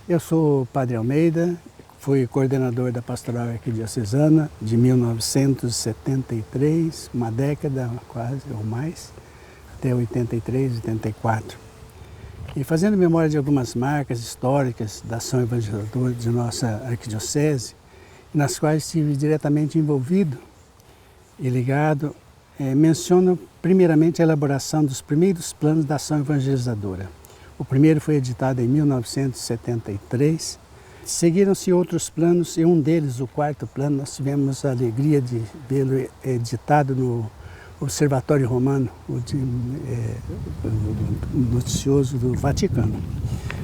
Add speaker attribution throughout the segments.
Speaker 1: Eu sou o Padre Almeida, fui coordenador da Pastoral Arquidiocesana de 1973, uma década quase ou mais, até 83, 84. E fazendo memória de algumas marcas históricas da ação evangelizadora de nossa arquidiocese, nas quais estive diretamente envolvido e ligado, menciono primeiramente a elaboração dos primeiros planos da ação evangelizadora. O primeiro foi editado em 1973. Seguiram-se outros planos e um deles, o quarto plano, nós tivemos a alegria de vê-lo editado no Observatório Romano, noticioso do Vaticano.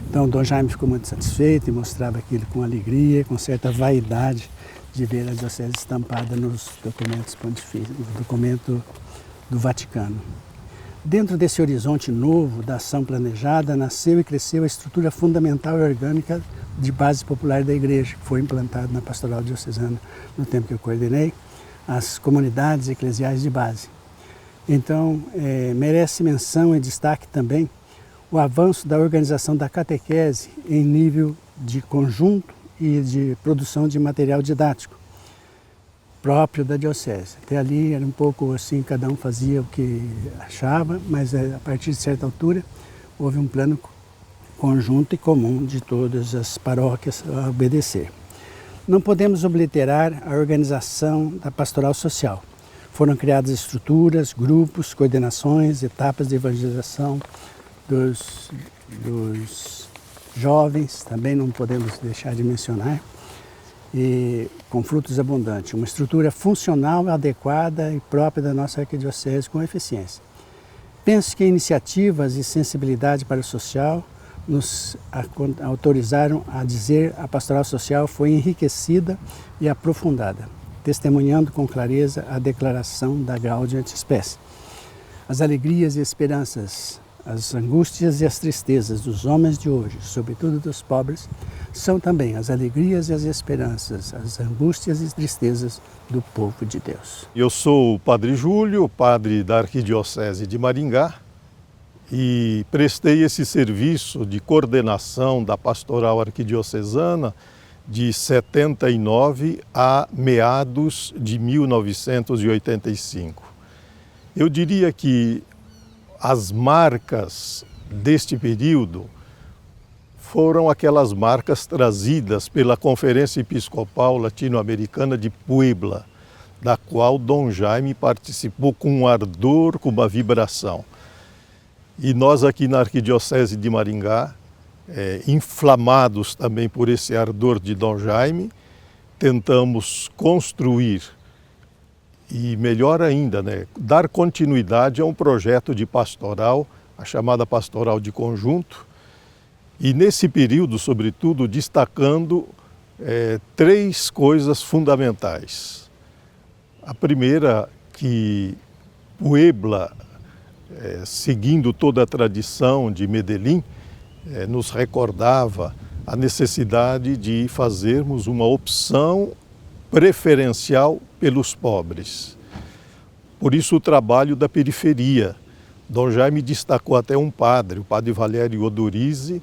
Speaker 1: Então, Dom Jaime ficou muito satisfeito e mostrava aquilo com alegria, com certa vaidade de ver a diocese estampada nos documentos pontifícios, no documento do Vaticano. Dentro desse horizonte novo da ação planejada, nasceu e cresceu a estrutura fundamental e orgânica de base popular da Igreja, que foi implantada na Pastoral Diocesana no tempo que eu coordenei, as comunidades eclesiais de base. Então, merece menção e destaque também o avanço da organização da catequese em nível de conjunto e de produção de material didático próprio da diocese. Até ali era um pouco assim, cada um fazia o que achava, mas a partir de certa altura houve um plano conjunto e comum de todas as paróquias a obedecer. Não podemos obliterar a organização da pastoral social. Foram criadas estruturas, grupos, coordenações, etapas de evangelização dos jovens, também não podemos deixar de mencionar, e com frutos abundantes, uma estrutura funcional, adequada e própria da nossa arquidiocese com eficiência. Penso que iniciativas e sensibilidade para o social nos autorizaram a dizer a pastoral social foi enriquecida e aprofundada, testemunhando com clareza a declaração da Gaudium et Spes. As alegrias e esperanças, as angústias e as tristezas dos homens de hoje, sobretudo dos pobres, são também as alegrias e as esperanças, as angústias e tristezas do povo de Deus.
Speaker 2: Eu sou o Padre Júlio, padre da Arquidiocese de Maringá, e prestei esse serviço de coordenação da Pastoral Arquidiocesana de 79 a meados de 1985. Eu diria que as marcas deste período foram aquelas marcas trazidas pela Conferência Episcopal Latino-Americana de Puebla, da qual Dom Jaime participou com um ardor, com uma vibração. E nós aqui na Arquidiocese de Maringá, inflamados também por esse ardor de Dom Jaime, tentamos construir e, melhor ainda, dar continuidade a um projeto de pastoral, a chamada Pastoral de Conjunto, e nesse período, sobretudo, destacando três coisas fundamentais. A primeira, que Puebla, seguindo toda a tradição de Medellín, nos recordava a necessidade de fazermos uma opção preferencial pelos pobres. Por isso o trabalho da periferia. Dom Jaime destacou até um padre, o padre Valério Odorizzi,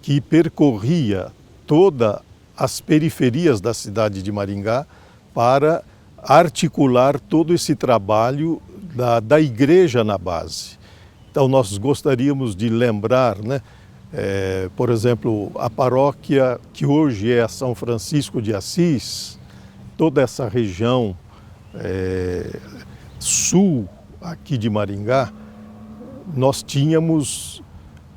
Speaker 2: que percorria todas as periferias da cidade de Maringá para articular todo esse trabalho da igreja na base. Então nós gostaríamos de lembrar, por exemplo, a paróquia que hoje é a São Francisco de Assis, toda essa região sul aqui de Maringá, nós tínhamos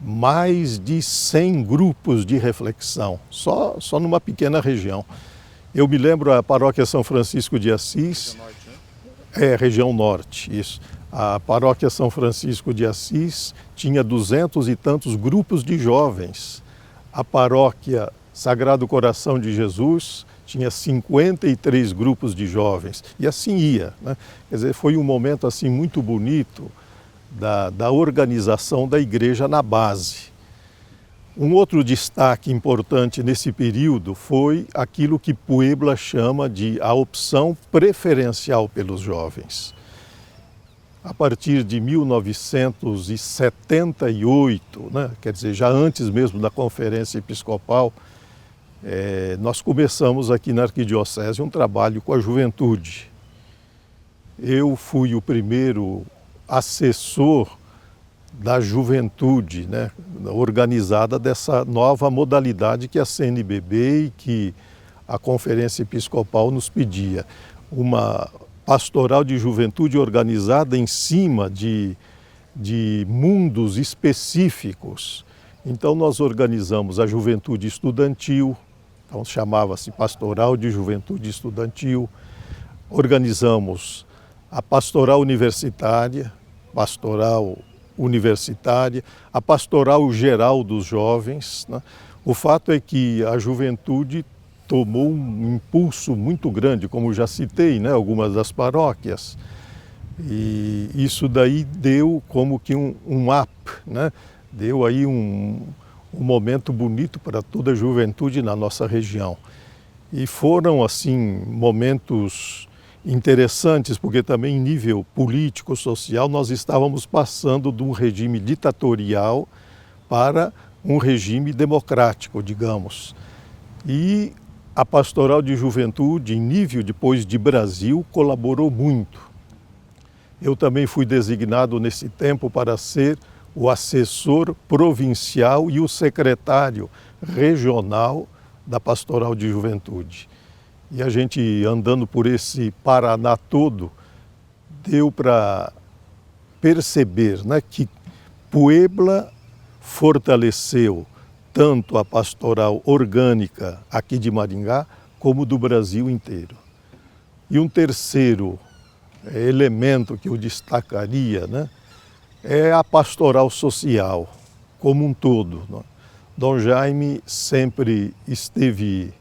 Speaker 2: mais de 100 grupos de reflexão, só numa pequena região. Eu me lembro a paróquia São Francisco de Assis, região norte, isso. A paróquia São Francisco de Assis tinha 200 e tantos grupos de jovens. A paróquia Sagrado Coração de Jesus tinha 53 grupos de jovens, e assim ia, Quer dizer, foi um momento assim muito bonito da organização da igreja na base. Um outro destaque importante nesse período foi aquilo que Puebla chama de a opção preferencial pelos jovens. A partir de 1978, quer dizer, já antes mesmo da Conferência Episcopal, nós começamos aqui na Arquidiocese um trabalho com a juventude. Eu fui o primeiro assessor da juventude, né, organizada dessa nova modalidade que é a CNBB e que a Conferência Episcopal nos pedia. Uma pastoral de juventude organizada em cima de mundos específicos. Então nós organizamos a juventude estudantil, então chamava-se Pastoral de Juventude Estudantil, organizamos a pastoral universitária, a pastoral geral dos jovens, né? O fato é que a juventude tomou um impulso muito grande, como já citei, né, algumas das paróquias, e isso daí deu como que um up, né? Deu aí um momento bonito para toda a juventude na nossa região. E foram, assim, momentos interessantes, porque também em nível político, social, nós estávamos passando de um regime ditatorial para um regime democrático, digamos. E a pastoral de juventude, em nível depois de Brasil, colaborou muito. Eu também fui designado nesse tempo para ser o assessor provincial e o secretário regional da pastoral de juventude. E a gente, andando por esse Paraná todo, deu para perceber, né, que Puebla fortaleceu tanto a pastoral orgânica aqui de Maringá, como do Brasil inteiro. E um terceiro elemento que eu destacaria, né, é a pastoral social, como um todo. Dom Jaime sempre esteve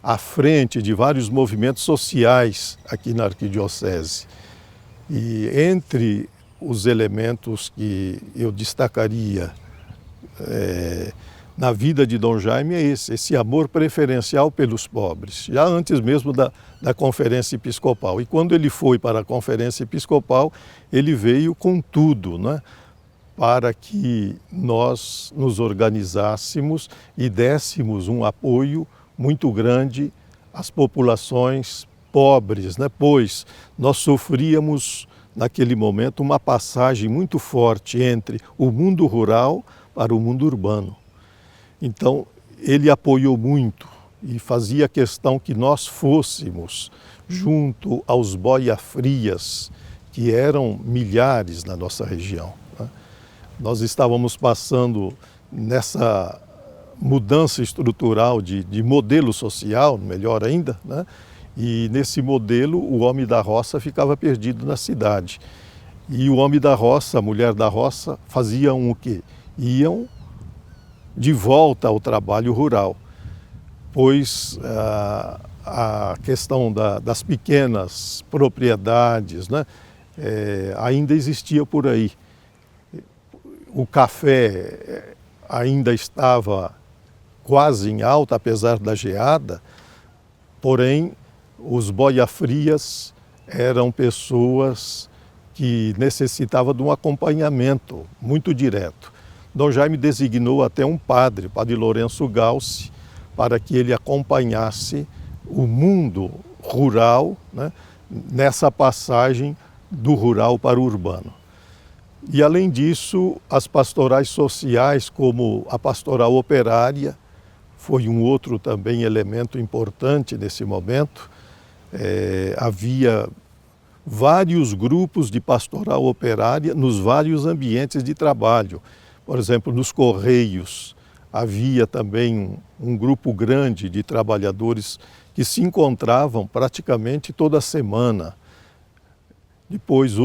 Speaker 2: à frente de vários movimentos sociais aqui na Arquidiocese. E entre os elementos que eu destacaria na vida de Dom Jaime é esse amor preferencial pelos pobres, já antes mesmo da Conferência Episcopal. E quando ele foi para a Conferência Episcopal, ele veio com tudo, né, para que nós nos organizássemos e dessemos um apoio muito grande às populações pobres, né, pois nós sofríamos naquele momento uma passagem muito forte entre o mundo rural para o mundo urbano. Então, ele apoiou muito e fazia questão que nós fôssemos junto aos boia-frias, que eram milhares na nossa região, né? Nós estávamos passando nessa mudança estrutural de modelo social, melhor ainda, né? E nesse modelo o homem da roça ficava perdido na cidade. E o homem da roça, a mulher da roça, faziam o quê? Iam de volta ao trabalho rural, pois a questão das pequenas propriedades, né, ainda existia por aí. O café ainda estava quase em alta, apesar da geada, porém os boia-frias eram pessoas que necessitavam de um acompanhamento muito direto. Dom Jaime designou até um padre, Padre Lourenço Galci, para que ele acompanhasse o mundo rural, né, nessa passagem do rural para o urbano. E além disso, as pastorais sociais, como a pastoral operária, foi um outro também elemento importante nesse momento. Havia vários grupos de pastoral operária nos vários ambientes de trabalho. Por exemplo, nos Correios havia também um grupo grande de trabalhadores que se encontravam praticamente toda semana. Depois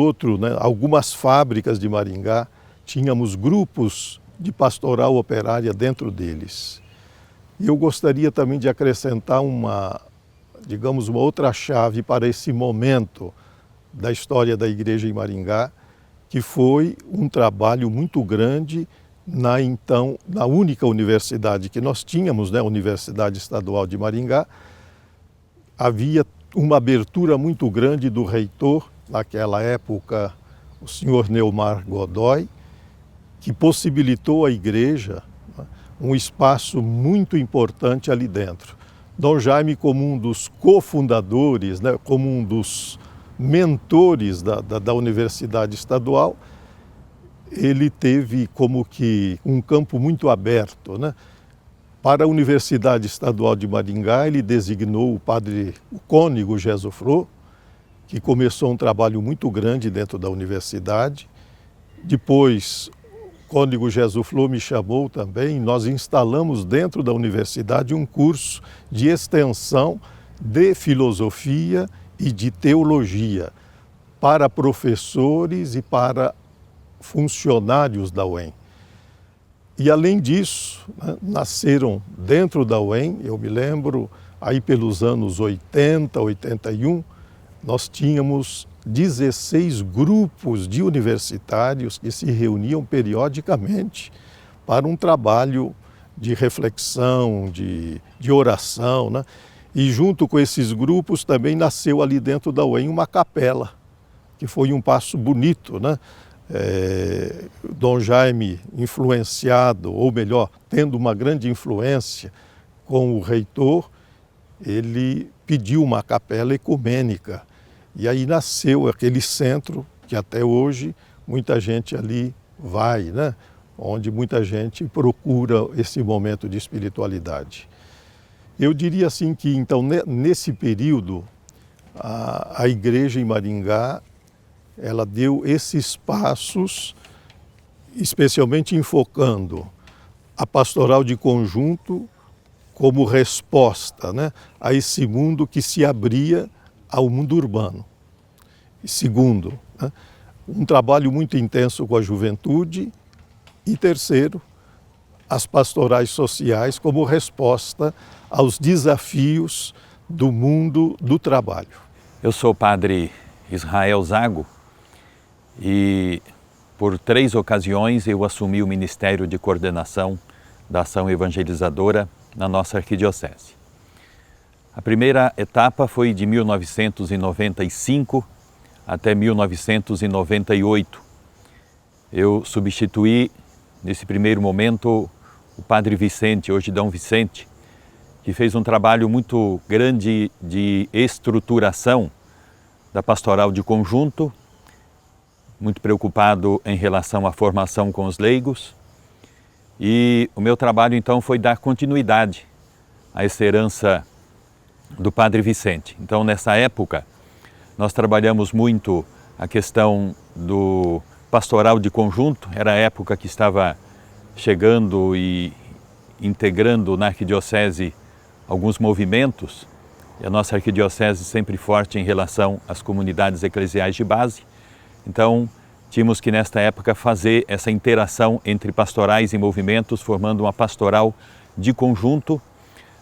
Speaker 2: algumas fábricas de Maringá, tínhamos grupos de pastoral operária dentro deles. E eu gostaria também de acrescentar uma outra chave para esse momento da história da Igreja em Maringá, que foi um trabalho muito grande na única universidade que nós tínhamos, né, a Universidade Estadual de Maringá. Havia uma abertura muito grande do reitor, naquela época, o senhor Neumar Godoy, que possibilitou à igreja, né, um espaço muito importante ali dentro. Dom Jaime, como um dos cofundadores, né, como um dos mentores da Universidade Estadual, ele teve como que um campo muito aberto, né? Para a Universidade Estadual de Maringá, ele designou o cônego Gesuflô, que começou um trabalho muito grande dentro da universidade. Depois, o cônego Gesuflô me chamou também, nós instalamos dentro da universidade um curso de extensão de filosofia e de teologia para professores e para funcionários da UEM. E além disso, né, nasceram dentro da UEM, eu me lembro, aí pelos anos 80, 81, nós tínhamos 16 grupos de universitários que se reuniam periodicamente para um trabalho de reflexão, de oração, né? E junto com esses grupos também nasceu ali dentro da UEM uma capela, que foi um passo bonito, né? Dom Jaime, influenciado, ou melhor, tendo uma grande influência com o reitor, ele pediu uma capela ecumênica. E aí nasceu aquele centro que até hoje muita gente ali vai, né? Onde muita gente procura esse momento de espiritualidade. Eu diria assim que, então, nesse período, a igreja em Maringá, ela deu esses passos, especialmente enfocando a pastoral de conjunto como resposta, né, a esse mundo que se abria ao mundo urbano. E segundo, né, um trabalho muito intenso com a juventude. E terceiro, as pastorais sociais como resposta aos desafios do mundo do trabalho.
Speaker 3: Eu sou o padre Israel Zago e por 3 ocasiões eu assumi o Ministério de Coordenação da Ação Evangelizadora na nossa arquidiocese. A primeira etapa foi de 1995 até 1998. Eu substituí, nesse primeiro momento, o padre Vicente, hoje Dom Vicente, que fez um trabalho muito grande de estruturação da pastoral de conjunto, muito preocupado em relação à formação com os leigos. E o meu trabalho, então, foi dar continuidade a essa herança do Padre Vicente. Então, nessa época, nós trabalhamos muito a questão do pastoral de conjunto. Era a época que estava chegando e integrando na arquidiocese alguns movimentos. E a nossa arquidiocese sempre forte em relação às comunidades eclesiais de base. Então, tínhamos que, nesta época, fazer essa interação entre pastorais e movimentos, formando uma pastoral de conjunto.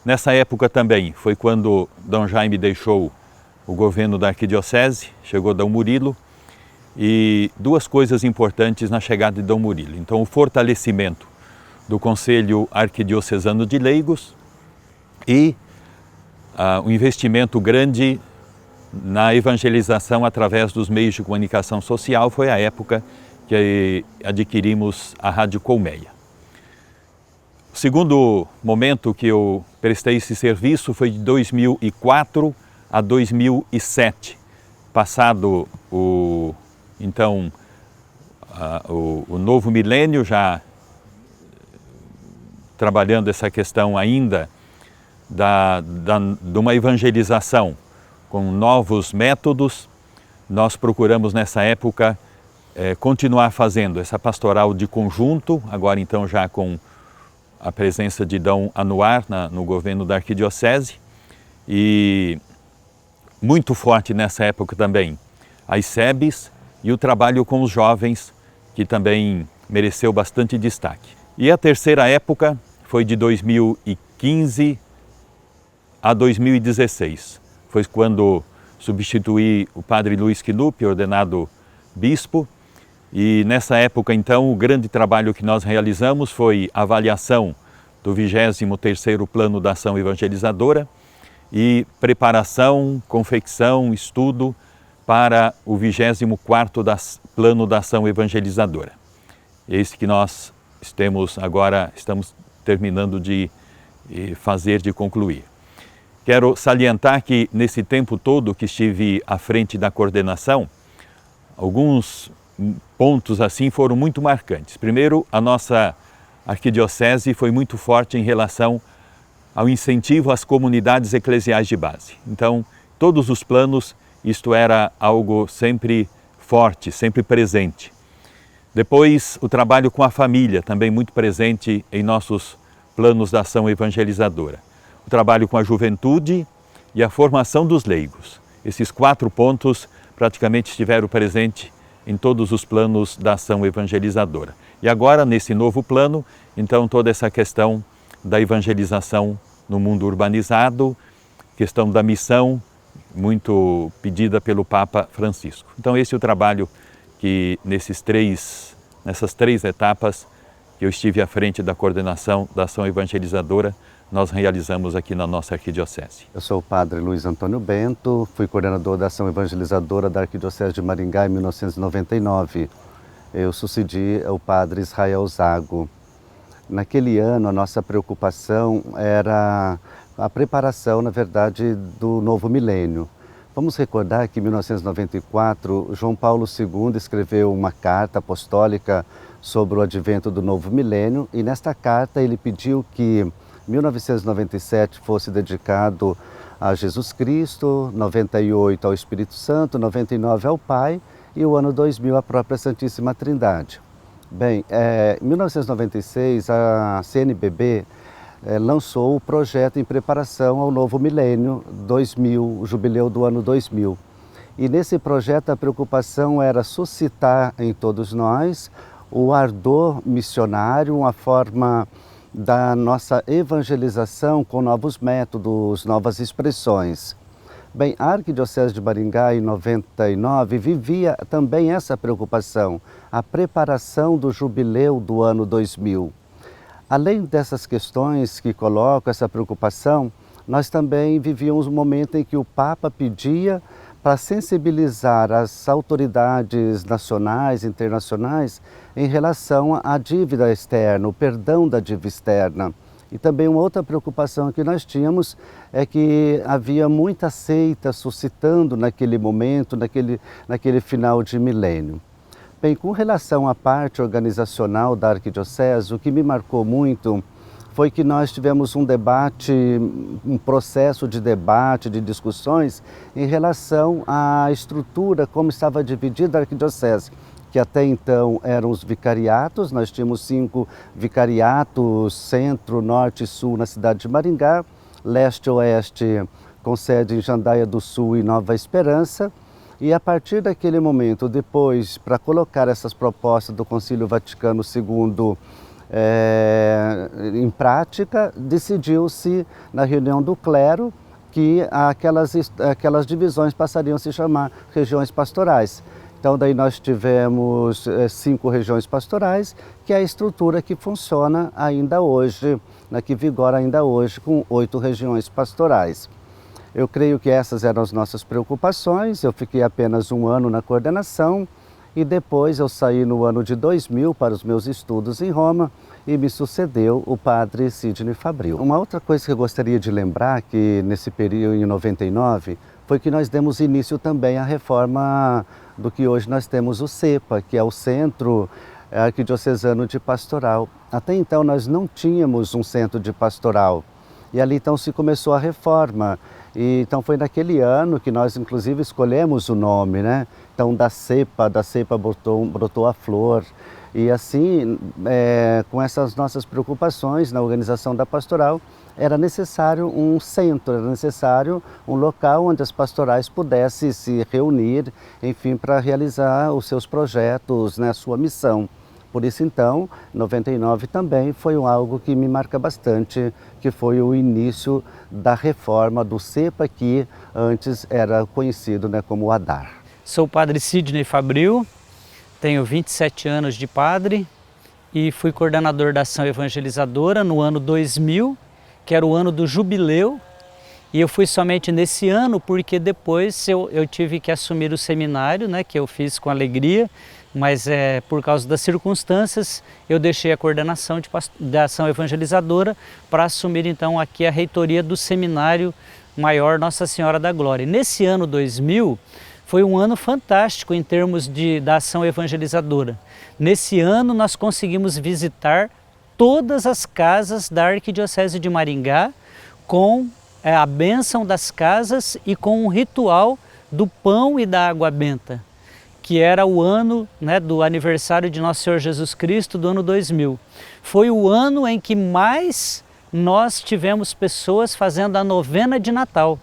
Speaker 3: Nessa época também foi quando Dom Jaime deixou o governo da arquidiocese, chegou Dom Murilo, e 2 coisas importantes na chegada de Dom Murilo. Então, o fortalecimento do Conselho Arquidiocesano de Leigos e um investimento grande na evangelização através dos meios de comunicação social. Foi a época que adquirimos a Rádio Colmeia. O segundo momento que eu prestei esse serviço foi de 2004 a 2007. Passado o novo milênio, já trabalhando essa questão ainda de uma evangelização com novos métodos, nós procuramos nessa época continuar fazendo essa pastoral de conjunto, agora então já com a presença de Dom Anuar no governo da arquidiocese, e muito forte nessa época também as SEBs e o trabalho com os jovens, que também mereceu bastante destaque. E a terceira época foi de 2015 a 2016. Foi quando substituí o padre Luiz Knupp, ordenado bispo, e nessa época então o grande trabalho que nós realizamos foi a avaliação do 23º Plano da Ação Evangelizadora e preparação, confecção, estudo para o 24º Plano da Ação Evangelizadora. Esse que nós estamos terminando de concluir. Quero salientar que nesse tempo todo que estive à frente da coordenação, alguns pontos assim foram muito marcantes. Primeiro, a nossa arquidiocese foi muito forte em relação ao incentivo às comunidades eclesiais de base. Então, todos os planos, isto era algo sempre forte, sempre presente. Depois, o trabalho com a família, também muito presente em nossos planos da ação evangelizadora. O trabalho com a juventude e a formação dos leigos. Esses 4 pontos praticamente estiveram presentes em todos os planos da ação evangelizadora. E agora, nesse novo plano, então, toda essa questão da evangelização no mundo urbanizado, questão da missão, muito pedida pelo Papa Francisco. Então, esse é o trabalho que nessas 3 etapas que eu estive à frente da coordenação da ação evangelizadora, nós realizamos aqui na nossa arquidiocese.
Speaker 4: Eu sou o padre Luiz Antônio Bento, fui coordenador da ação evangelizadora da Arquidiocese de Maringá em 1999. Eu sucedi o padre Israel Zago. Naquele ano, a nossa preocupação era a preparação, na verdade, do novo milênio. Vamos recordar que em 1994, João Paulo II escreveu uma carta apostólica sobre o advento do novo milênio e nesta carta ele pediu que 1997 fosse dedicado a Jesus Cristo, 98 ao Espírito Santo, 99 ao Pai e o ano 2000 à própria Santíssima Trindade. Bem, em 1996 a CNBB lançou o projeto em preparação ao novo milênio 2000, o jubileu do ano 2000. E nesse projeto a preocupação era suscitar em todos nós o ardor missionário, uma forma da nossa evangelização com novos métodos, novas expressões. Bem, a Arquidiocese de Maringá, em 99, vivia também essa preocupação, a preparação do jubileu do ano 2000. Além dessas questões que colocam essa preocupação, nós também vivíamos um momento em que o Papa pedia para sensibilizar as autoridades nacionais e internacionais em relação à dívida externa, o perdão da dívida externa. E também uma outra preocupação que nós tínhamos é que havia muita seita suscitando naquele momento, naquele final de milênio. Bem, com relação à parte organizacional da Arquidiocese, o que me marcou muito foi que nós tivemos um debate, um processo de debate, de discussões em relação à estrutura, como estava dividida a Arquidiocese, que até então eram os vicariatos. Nós tínhamos 5 vicariatos, centro, norte e sul na cidade de Maringá, leste e oeste com sede em Jandaia do Sul e Nova Esperança. E a partir daquele momento, depois, para colocar essas propostas do Concílio Vaticano II em prática, decidiu-se na reunião do clero que aquelas divisões passariam a se chamar regiões pastorais. Então daí nós tivemos 5 regiões pastorais, que é a estrutura que funciona ainda hoje, que vigora ainda hoje, com 8 regiões pastorais. Eu creio que essas eram as nossas preocupações. Eu fiquei apenas 1 ano na coordenação e depois eu saí no ano de 2000 para os meus estudos em Roma e me sucedeu o padre Sidney Fabril. Uma outra coisa que eu gostaria de lembrar, que nesse período, em 99, foi que nós demos início também à reforma do que hoje nós temos o CEPA, que é o Centro Arquidiocesano de Pastoral. Até então nós não tínhamos um centro de pastoral e ali então se começou a reforma. E, então foi naquele ano que nós inclusive escolhemos o nome, né? Então da cepa brotou a flor. E assim, com essas nossas preocupações na organização da pastoral, era necessário um centro, era necessário um local onde as pastorais pudessem se reunir, enfim, para realizar os seus projetos, né, a sua missão. Por isso, então, 99 também foi algo que me marca bastante, que foi o início da reforma do CEPA, que antes era conhecido, né, como o ADAR.
Speaker 5: Sou o padre Sidney Fabril, tenho 27 anos de padre e fui coordenador da ação evangelizadora no ano 2000, que era o ano do jubileu, e eu fui somente nesse ano porque depois eu tive que assumir o seminário, né, que eu fiz com alegria, mas por causa das circunstâncias eu deixei a coordenação da ação evangelizadora para assumir então aqui a reitoria do Seminário Maior Nossa Senhora da Glória. E nesse ano 2000 foi um ano fantástico em termos da ação evangelizadora. Nesse ano nós conseguimos visitar todas as casas da Arquidiocese de Maringá com a bênção das casas e com um ritual do pão e da água benta, que era o ano, né, do aniversário de Nosso Senhor Jesus Cristo do ano 2000. Foi o ano em que mais nós tivemos pessoas fazendo a novena de Natal.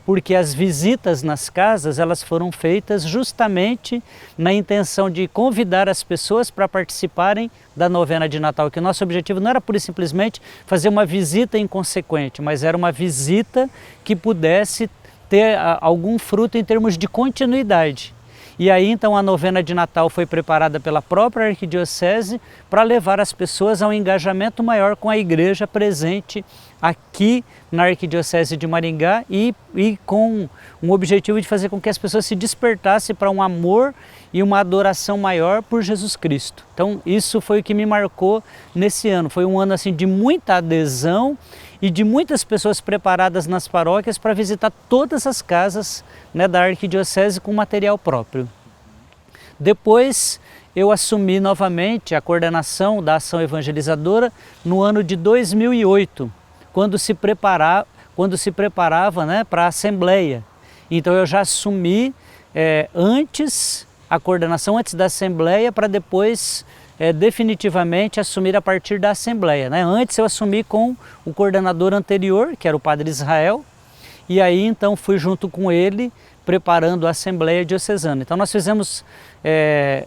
Speaker 5: Porque as visitas nas casas elas foram feitas justamente na intenção de convidar as pessoas para participarem da novena de Natal, que o nosso objetivo não era pura e simplesmente fazer uma visita inconsequente, mas era uma visita que pudesse ter algum fruto em termos de continuidade. E aí então a novena de Natal foi preparada pela própria Arquidiocese para levar as pessoas a um engajamento maior com a igreja presente aqui na Arquidiocese de Maringá e com um objetivo de fazer com que as pessoas se despertassem para um amor e uma adoração maior por Jesus Cristo. Então isso foi o que me marcou nesse ano. Foi um ano assim de muita adesão e de muitas pessoas preparadas nas paróquias para visitar todas as casas, né, da Arquidiocese com material próprio. Depois eu assumi novamente a coordenação da ação evangelizadora no ano de 2008, quando se preparava, né, para a Assembleia. Então eu já assumi antes a coordenação, antes da Assembleia, para depois definitivamente assumir a partir da Assembleia, né? Antes eu assumi com o coordenador anterior, que era o Padre Israel, e aí então fui junto com ele preparando a Assembleia Diocesana. Então nós fizemos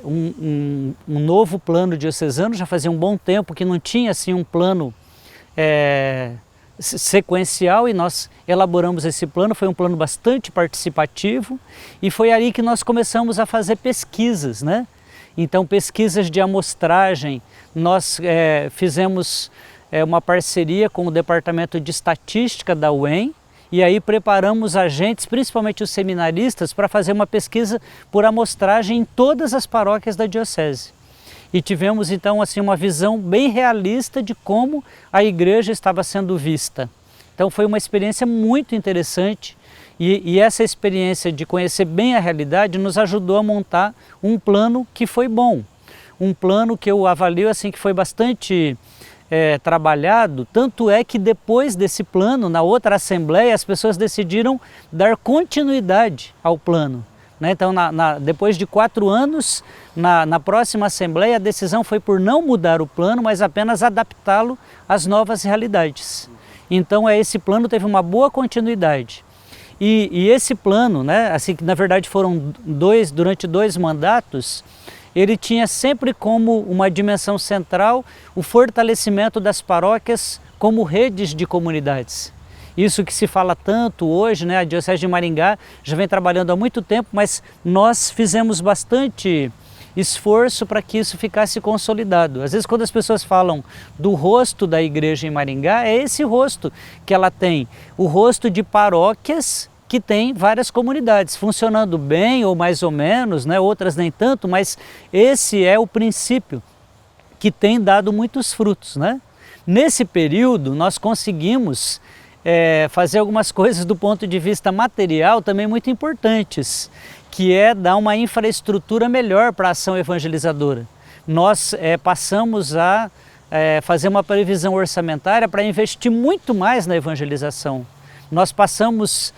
Speaker 5: um novo plano diocesano, já fazia um bom tempo que não tinha assim um plano sequencial, e nós elaboramos esse plano. Foi um plano bastante participativo e foi aí que nós começamos a fazer pesquisas, né? Então pesquisas de amostragem, nós fizemos uma parceria com o Departamento de Estatística da UEM, e aí preparamos agentes, principalmente os seminaristas, para fazer uma pesquisa por amostragem em todas as paróquias da Diocese. E tivemos então assim uma visão bem realista de como a igreja estava sendo vista. Então foi uma experiência muito interessante, e essa experiência de conhecer bem a realidade nos ajudou a montar um plano que foi bom. Um plano que eu avalio assim que foi bastante trabalhado, tanto é que depois desse plano, na outra Assembleia, as pessoas decidiram dar continuidade ao plano. Então, depois de 4 anos, na próxima Assembleia, a decisão foi por não mudar o plano, mas apenas adaptá-lo às novas realidades. Então, esse plano teve uma boa continuidade. E esse plano, né, assim, que na verdade foram durante 2 mandatos, ele tinha sempre como uma dimensão central o fortalecimento das paróquias como redes de comunidades. Isso que se fala tanto hoje, né? A Diocese de Maringá já vem trabalhando há muito tempo, mas nós fizemos bastante esforço para que isso ficasse consolidado. Às vezes quando as pessoas falam do rosto da igreja em Maringá, é esse rosto que ela tem, o rosto de paróquias que tem várias comunidades, funcionando bem ou mais ou menos, né? Outras nem tanto, mas esse é o princípio que tem dado muitos frutos, né? Nesse período nós conseguimos fazer algumas coisas do ponto de vista material também muito importantes, que é dar uma infraestrutura melhor para a ação evangelizadora. Nós passamos a fazer uma previsão orçamentária para investir muito mais na evangelização. Nós passamos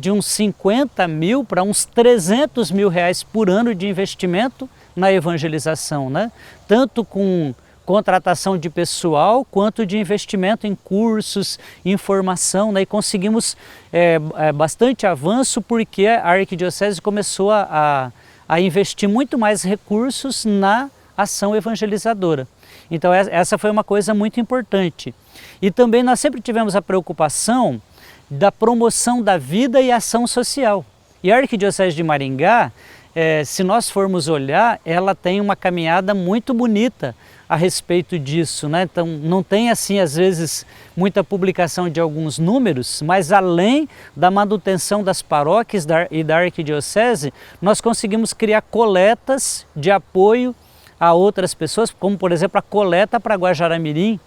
Speaker 5: de uns 50 mil para uns 300 mil reais por ano de investimento na evangelização, né? Tanto com contratação de pessoal, quanto de investimento em cursos, em formação, né? E conseguimos bastante avanço porque a Arquidiocese começou a investir muito mais recursos na ação evangelizadora. Então essa foi uma coisa muito importante. E também nós sempre tivemos a preocupação da promoção da vida e ação social. E a Arquidiocese de Maringá, se nós formos olhar, ela tem uma caminhada muito bonita a respeito disso, né? Então não tem assim às vezes muita publicação de alguns números, mas além da manutenção das paróquias e da arquidiocese, nós conseguimos criar coletas de apoio a outras pessoas, como por exemplo a coleta para Guajará-Mirim,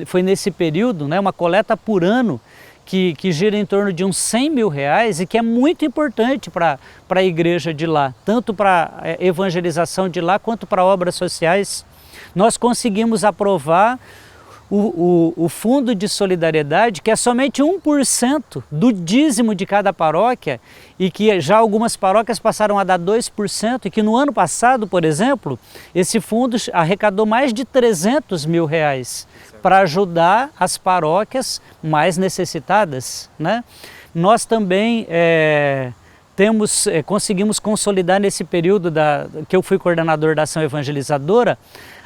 Speaker 5: foi nesse período, né, uma coleta por ano que gira em torno de uns 100 mil reais e que é muito importante para a igreja de lá, tanto para a evangelização de lá quanto para obras sociais. Nós conseguimos aprovar o Fundo de Solidariedade, que é somente 1% do dízimo de cada paróquia e que já algumas paróquias passaram a dar 2% e que no ano passado, por exemplo, esse fundo arrecadou mais de 300 mil reais para ajudar as paróquias mais necessitadas, né? Nós também conseguimos consolidar nesse período que eu fui coordenador da ação evangelizadora,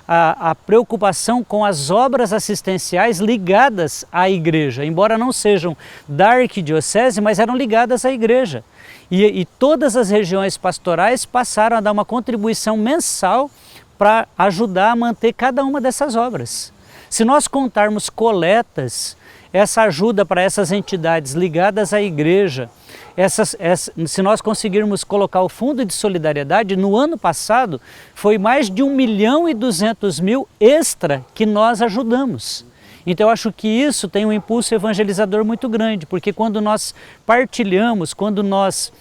Speaker 5: a preocupação com as obras assistenciais ligadas à igreja, embora não sejam da arquidiocese, mas eram ligadas à igreja. E todas as regiões pastorais passaram a dar uma contribuição mensal para ajudar a manter cada uma dessas obras. Se nós contarmos coletas, essa ajuda para essas entidades ligadas à igreja, se nós conseguirmos colocar o Fundo de Solidariedade, no ano passado foi mais de 1.200.000 extra que nós ajudamos. Então eu acho que isso tem um impulso evangelizador muito grande, porque quando nós partilhamos, quando nós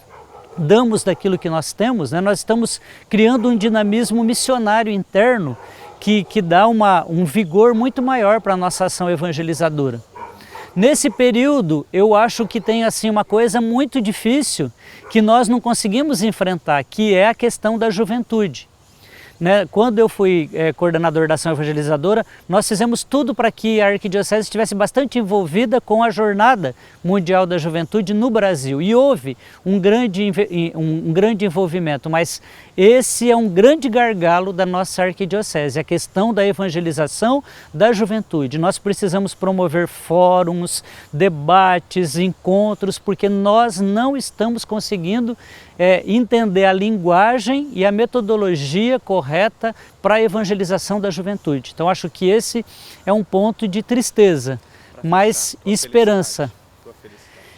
Speaker 5: damos daquilo que nós temos, né, nós estamos criando um dinamismo missionário interno que dá um vigor muito maior para a nossa ação evangelizadora. Nesse período, eu acho que tem assim uma coisa muito difícil que nós não conseguimos enfrentar, que é a questão da juventude. Né? Quando eu fui coordenador da ação evangelizadora, nós fizemos tudo para que a arquidiocese estivesse bastante envolvida com a Jornada Mundial da Juventude no Brasil. E houve um grande envolvimento, mas esse é um grande gargalo da nossa arquidiocese, a questão da evangelização da juventude. Nós precisamos promover fóruns, debates, encontros, porque nós não estamos conseguindo entender a linguagem e a metodologia correta para a evangelização da juventude. Então acho que esse é um ponto de tristeza, mas esperança.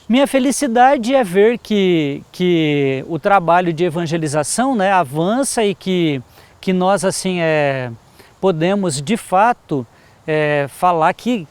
Speaker 5: Minha felicidade é ver que o trabalho de evangelização, né, avança e que nós assim podemos de fato falar que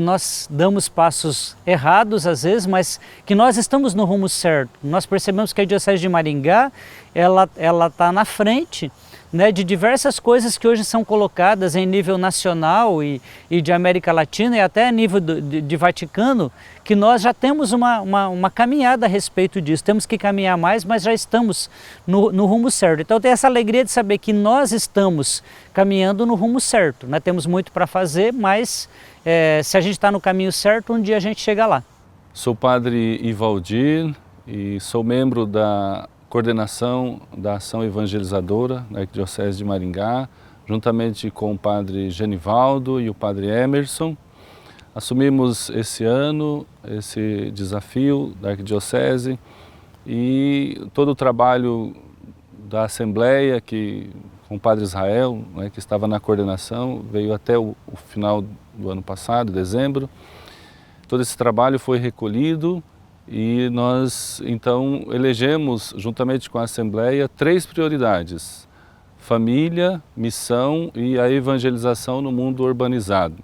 Speaker 5: nós damos passos errados às vezes, mas que nós estamos no rumo certo. Nós percebemos que a Diocese de Maringá ela está na frente, né, de diversas coisas que hoje são colocadas em nível nacional e de América Latina e até a nível de Vaticano, que nós já temos uma caminhada a respeito disso. Temos que caminhar mais, mas já estamos no rumo certo. Então eu tenho essa alegria de saber que nós estamos caminhando no rumo certo, né? Temos muito para fazer, mas se a gente está no caminho certo, um dia a gente chega lá.
Speaker 6: Sou padre Ivaldir e sou membro da coordenação da ação evangelizadora da Arquidiocese de Maringá, juntamente com o padre Genivaldo e o padre Emerson. Assumimos esse ano esse desafio da Arquidiocese e todo o trabalho da Assembleia, com o padre Israel, né, que estava na coordenação, veio até o final do ano passado, dezembro. Todo esse trabalho foi recolhido e nós, então, elegemos, juntamente com a Assembleia, 3 prioridades: família, missão e a evangelização no mundo urbanizado.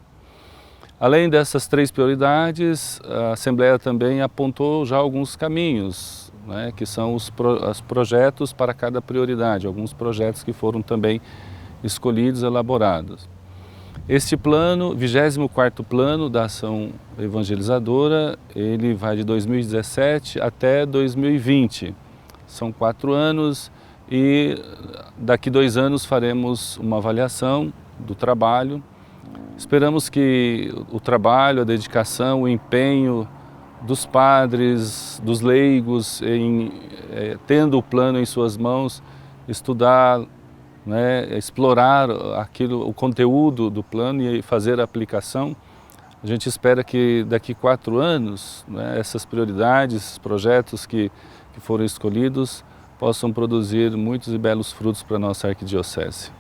Speaker 6: Além dessas 3 prioridades, a Assembleia também apontou já alguns caminhos, né, que são os projetos para cada prioridade, alguns projetos que foram também escolhidos, elaborados. Este plano, 24º plano da ação evangelizadora, ele vai de 2017 até 2020. São 4 anos e daqui 2 anos faremos uma avaliação do trabalho. Esperamos que o trabalho, a dedicação, o empenho dos padres, dos leigos, tendo o plano em suas mãos, estudar, né, explorar o conteúdo do plano e fazer a aplicação. A gente espera que daqui 4 anos, né, essas prioridades, esses projetos que foram escolhidos possam produzir muitos e belos frutos para a nossa arquidiocese.